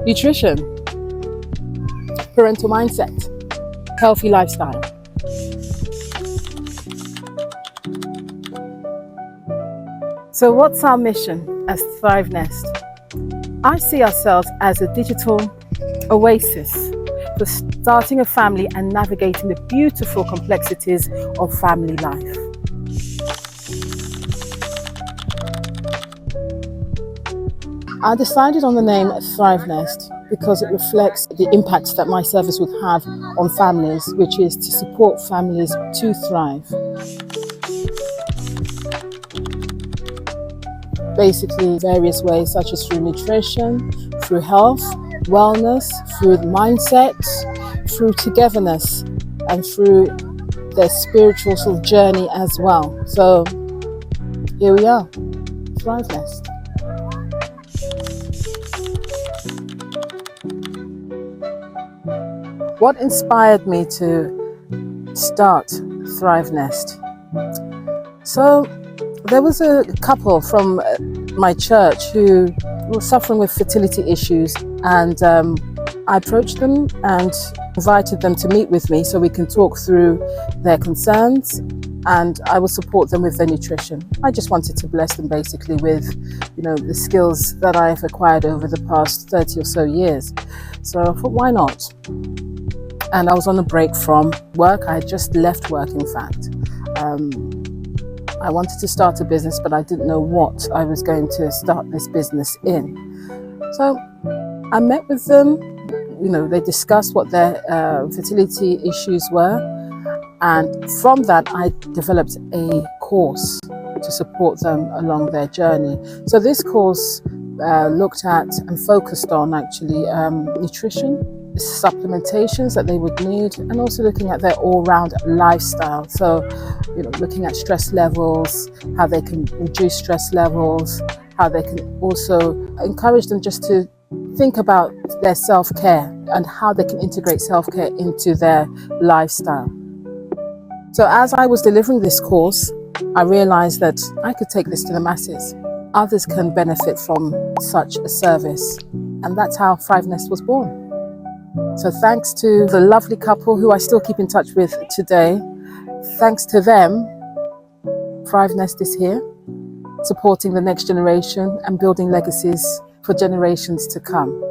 nutrition, parental mindset, healthy lifestyle. So what's our mission as Thriv Nest? I see ourselves as a digital oasis for starting a family and navigating the beautiful complexities of family life. I decided on the name Thriv Nest because it reflects the impact that my service would have on families, which is to support families to thrive. Basically, various ways, such as through nutrition, through health, wellness, through mindset, through togetherness, and through their spiritual sort of journey as well. So here we are, Thriv Nest. What inspired me to start Thriv Nest? So there was a couple from my church who were suffering with fertility issues, and I approached them and invited them to meet with me so we can talk through their concerns, and I will support them with their nutrition. I just wanted to bless them basically with, the skills that I've acquired over the past 30 or so years. So I thought, why not? And I was on a break from work. I had just left work, in fact. I wanted to start a business, but I didn't know what I was going to start this business in. So I met with them. They discussed what their fertility issues were. And from that, I developed a course to support them along their journey. So this course looked at and focused on actually nutrition, supplementations that they would need, and also looking at their all-round lifestyle. So, looking at stress levels, how they can reduce stress levels, how they can also encourage them just to think about their self-care and how they can integrate self-care into their lifestyle. So as I was delivering this course, I realized that I could take this to the masses. Others can benefit from such a service. And that's how Thriv Nest was born. So thanks to the lovely couple who I still keep in touch with today, thanks to them, Thriv Nest is here, supporting the next generation and building legacies for generations to come.